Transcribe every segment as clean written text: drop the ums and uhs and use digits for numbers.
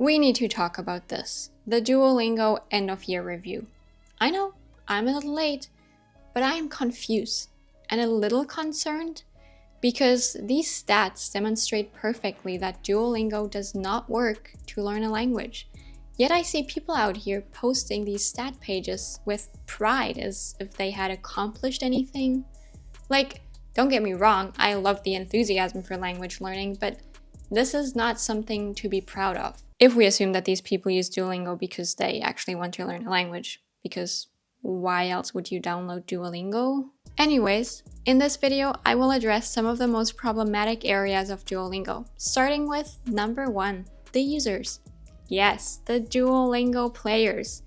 We need to talk about this, the Duolingo end of year review. I know, I'm a little late, but I am confused and a little concerned because these stats demonstrate perfectly that Duolingo does not work to learn a language. Yet I see people out here posting these stat pages with pride as if they had accomplished anything. Like, don't get me wrong, I love the enthusiasm for language learning, but this is not something to be proud of. If we assume that these people use Duolingo because they actually want to learn a language, because why else would you download Duolingo? Anyways, in this video, I will address some of the most problematic areas of Duolingo, starting with number 1, the users. Yes, the Duolingo players.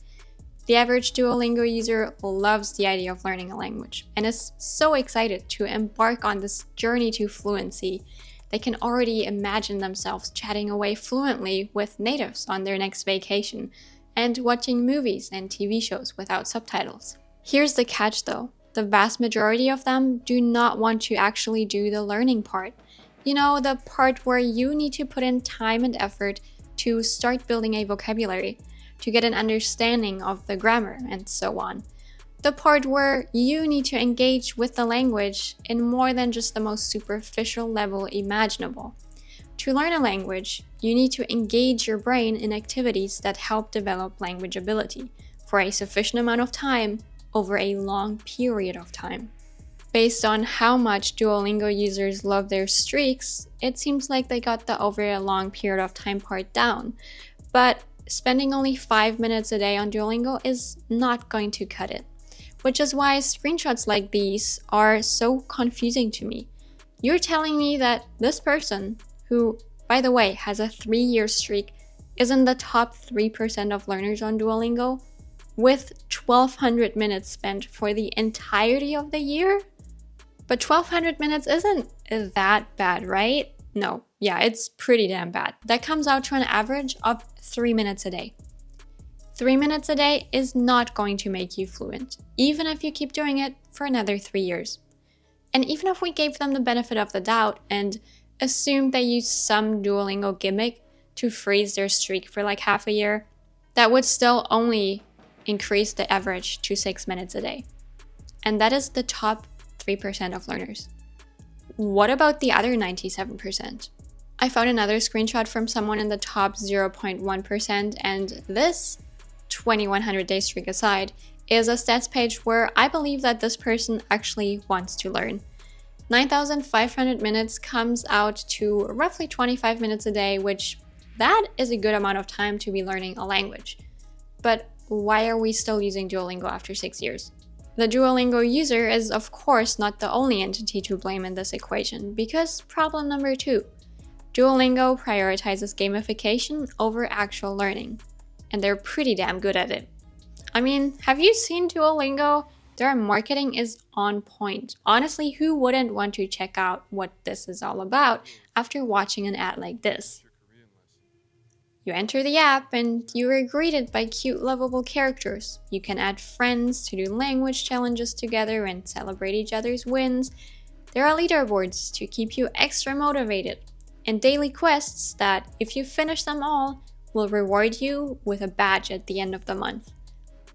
The average Duolingo user loves the idea of learning a language and is so excited to embark on this journey to fluency. They can already imagine themselves chatting away fluently with natives on their next vacation and watching movies and TV shows without subtitles. Here's the catch though. The vast majority of them do not want to actually do the learning part. You know, the part where you need to put in time and effort to start building a vocabulary, to get an understanding of the grammar, and so on. The part where you need to engage with the language in more than just the most superficial level imaginable. To learn a language, you need to engage your brain in activities that help develop language ability for a sufficient amount of time over a long period of time. Based on how much Duolingo users love their streaks, it seems like they got the over a long period of time part down. But spending only 5 minutes a day on Duolingo is not going to cut it. Which is why screenshots like these are so confusing to me. You're telling me that this person, who, by the way, has a 3-year streak, is in the top 3% of learners on Duolingo, with 1,200 minutes spent for the entirety of the year? But 1,200 minutes isn't that bad, right? No, yeah, it's pretty damn bad. That comes out to an average of 3 minutes a day. 3 minutes a day is not going to make you fluent, even if you keep doing it for another 3 years. And even if we gave them the benefit of the doubt and assumed they used some Duolingo gimmick to freeze their streak for like half a year, that would still only increase the average to 6 minutes a day. And that is the top 3% of learners. What about the other 97%? I found another screenshot from someone in the top 0.1%, and this 2100 day streak aside, is a stats page where I believe that this person actually wants to learn. 9,500 minutes comes out to roughly 25 minutes a day, which that is a good amount of time to be learning a language. But why are we still using Duolingo after 6 years? The Duolingo user is of course not the only entity to blame in this equation, because problem number 2, Duolingo prioritizes gamification over actual learning. And they're pretty damn good at it. I mean, have you seen Duolingo? Their marketing is on point. Honestly, who wouldn't want to check out what this is all about after watching an ad like this? You enter the app and you are greeted by cute, lovable characters. You can add friends to do language challenges together and celebrate each other's wins. There are leaderboards to keep you extra motivated, and daily quests that, if you finish them all, will reward you with a badge at the end of the month.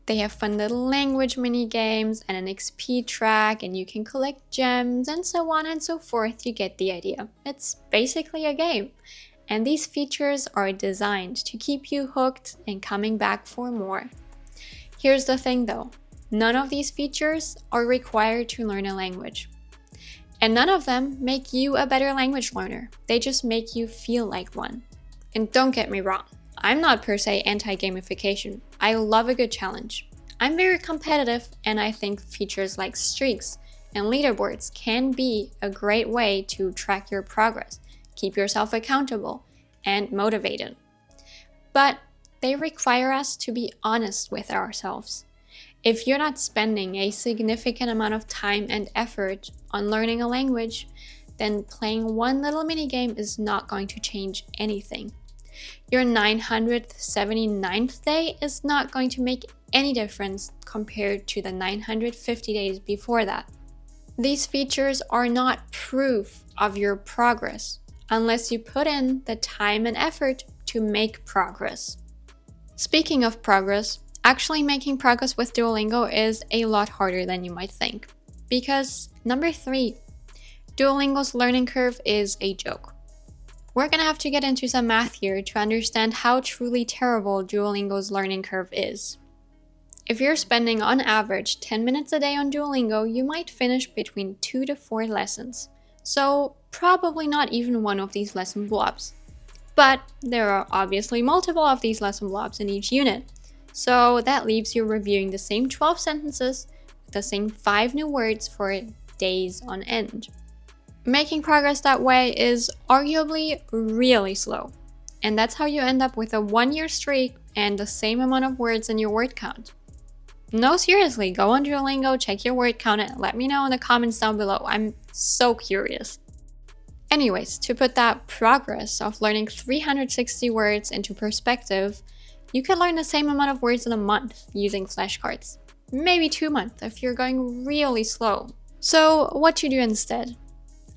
They have fun little language mini games and an XP track, and you can collect gems and so on and so forth. You get the idea. It's basically a game. And these features are designed to keep you hooked and coming back for more. Here's the thing though, none of these features are required to learn a language. And none of them make you a better language learner. They just make you feel like one. And don't get me wrong, I'm not per se anti-gamification. I love a good challenge. I'm very competitive, and I think features like streaks and leaderboards can be a great way to track your progress, keep yourself accountable, and motivated. But they require us to be honest with ourselves. If you're not spending a significant amount of time and effort on learning a language, then playing one little minigame is not going to change anything. Your 979th day is not going to make any difference compared to the 950 days before that. These features are not proof of your progress unless you put in the time and effort to make progress. Speaking of progress, actually making progress with Duolingo is a lot harder than you might think. Because number 3, Duolingo's learning curve is a joke. We're gonna have to get into some math here to understand how truly terrible Duolingo's learning curve is. If you're spending on average 10 minutes a day on Duolingo, you might finish between 2 to 4 lessons. So probably not even one of these lesson blobs. But there are obviously multiple of these lesson blobs in each unit. So that leaves you reviewing the same 12 sentences with the same 5 new words for days on end. Making progress that way is arguably really slow. And that's how you end up with a 1-year streak and the same amount of words in your word count. No, seriously, go on Duolingo, check your word count, and let me know in the comments down below. I'm so curious. Anyways, to put that progress of learning 360 words into perspective, you could learn the same amount of words in a month using flashcards. Maybe 2 months if you're going really slow. So what to do instead?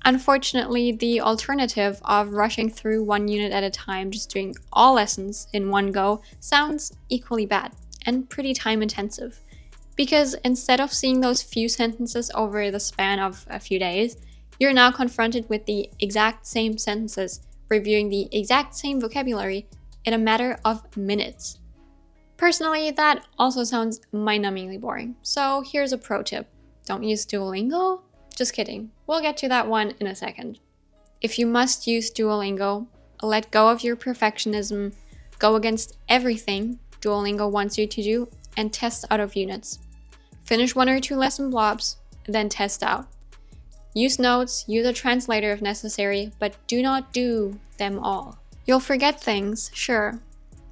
Unfortunately, the alternative of rushing through 1 unit at a time, just doing all lessons in one go, sounds equally bad and pretty time intensive. Because instead of seeing those few sentences over the span of a few days, you're now confronted with the exact same sentences, reviewing the exact same vocabulary in a matter of minutes. Personally, that also sounds mind-numbingly boring. So here's a pro tip. Don't use Duolingo? Just kidding. We'll get to that one in a second. If you must use Duolingo, let go of your perfectionism, go against everything Duolingo wants you to do, and test out of units. Finish 1 or 2 lesson blobs, then test out. Use notes, use a translator if necessary, but do not do them all. You'll forget things, sure,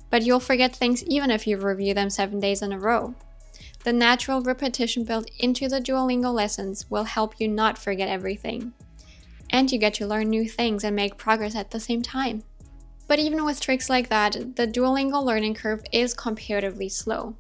but you'll forget things even if you review them 7 days in a row. The natural repetition built into the Duolingo lessons will help you not forget everything. And you get to learn new things and make progress at the same time. But even with tricks like that, the Duolingo learning curve is comparatively slow.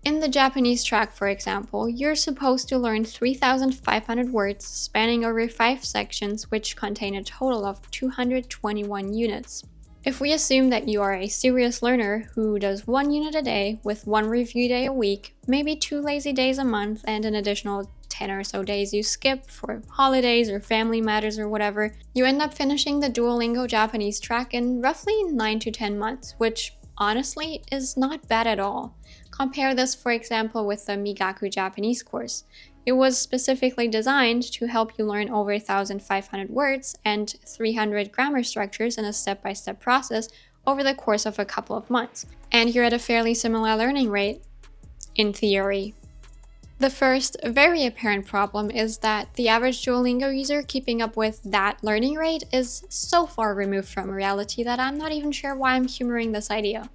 In the Japanese track, for example, you're supposed to learn 3,500 words spanning over 5 sections, which contain a total of 221 units. If we assume that you are a serious learner who does 1 unit a day with 1 review day a week, maybe 2 lazy days a month, and an additional 10 or so days you skip for holidays or family matters or whatever, you end up finishing the Duolingo Japanese track in roughly 9 to 10 months, which honestly is not bad at all. Compare this, for example, with the Migaku Japanese course. It was specifically designed to help you learn over 1,500 words and 300 grammar structures in a step-by-step process over the course of a couple of months. And you're at a fairly similar learning rate, in theory. The first, very apparent problem is that the average Duolingo user keeping up with that learning rate is so far removed from reality that I'm not even sure why I'm humoring this idea.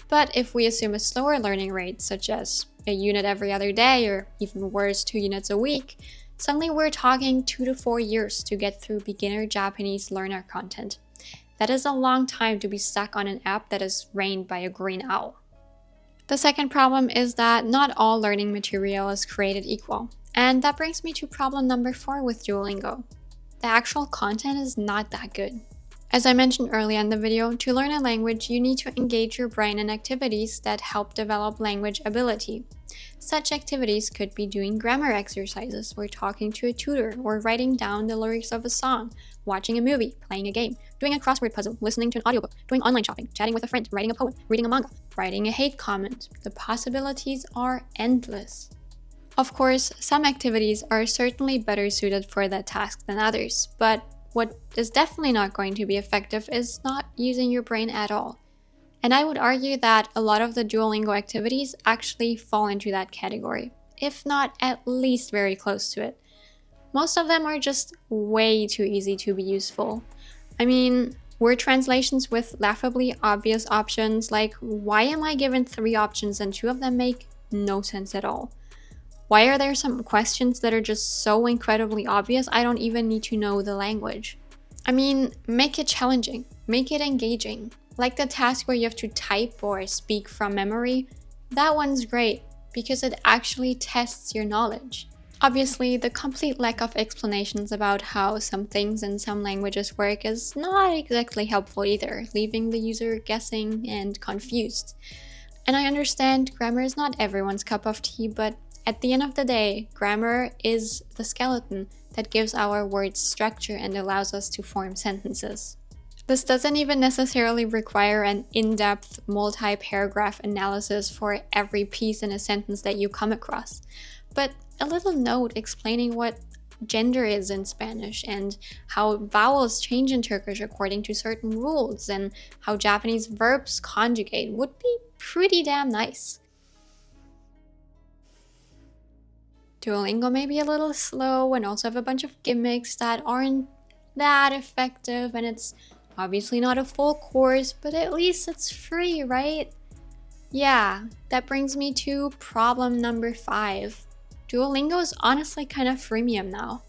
But if we assume a slower learning rate, such as a unit every other day, or even worse, 2 units a week, suddenly we're talking 2 to 4 years to get through beginner Japanese learner content. That is a long time to be stuck on an app that is ran by a green owl. The second problem is that not all learning material is created equal. And that brings me to problem number 4 with Duolingo. The actual content is not that good. As I mentioned earlier in the video, to learn a language, you need to engage your brain in activities that help develop language ability. Such activities could be doing grammar exercises, or talking to a tutor, or writing down the lyrics of a song, watching a movie, playing a game, doing a crossword puzzle, listening to an audiobook, doing online shopping, chatting with a friend, writing a poem, reading a manga, writing a hate comment. The possibilities are endless. Of course, some activities are certainly better suited for that task than others, but what is definitely not going to be effective is not using your brain at all. And I would argue that a lot of the Duolingo activities actually fall into that category, if not at least very close to it. Most of them are just way too easy to be useful. I mean, word translations with laughably obvious options, like why am I given 3 options and 2 of them make no sense at all? Why are there some questions that are just so incredibly obvious I don't even need to know the language? I mean, make it challenging, make it engaging. Like the task where you have to type or speak from memory, that one's great because it actually tests your knowledge. Obviously, the complete lack of explanations about how some things in some languages work is not exactly helpful either, leaving the user guessing and confused. And I understand grammar is not everyone's cup of tea, but at the end of the day, grammar is the skeleton that gives our words structure and allows us to form sentences. This doesn't even necessarily require an in-depth, multi-paragraph analysis for every piece in a sentence that you come across, but a little note explaining what gender is in Spanish and how vowels change in Turkish according to certain rules and how Japanese verbs conjugate would be pretty damn nice. Duolingo may be a little slow and also have a bunch of gimmicks that aren't that effective, and it's obviously not a full course, but at least it's free, right? Yeah, that brings me to problem number 5. Duolingo is honestly kind of freemium now.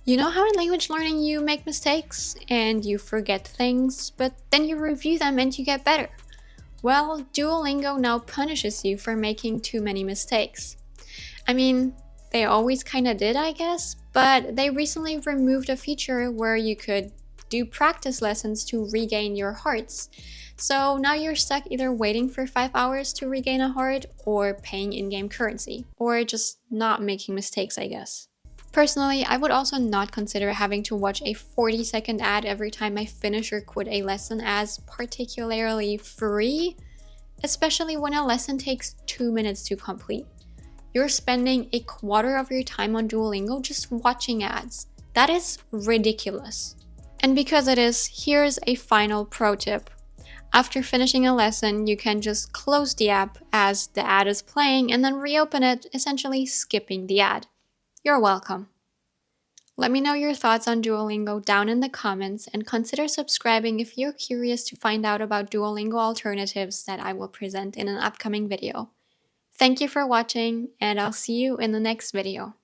You know how in language learning you make mistakes and you forget things, but then you review them and you get better? Well, Duolingo now punishes you for making too many mistakes. I mean, they always kinda did, I guess, but they recently removed a feature where you could do practice lessons to regain your hearts. So now you're stuck either waiting for 5 hours to regain a heart or paying in-game currency, or just not making mistakes, I guess. Personally, I would also not consider having to watch a 40-second ad every time I finish or quit a lesson as particularly free, especially when a lesson takes 2 minutes to complete. You're spending a quarter of your time on Duolingo just watching ads. That is ridiculous. And because it is, here's a final pro tip. After finishing a lesson, you can just close the app as the ad is playing and then reopen it, essentially skipping the ad. You're welcome. Let me know your thoughts on Duolingo down in the comments, and consider subscribing if you're curious to find out about Duolingo alternatives that I will present in an upcoming video. Thank you for watching, and I'll see you in the next video.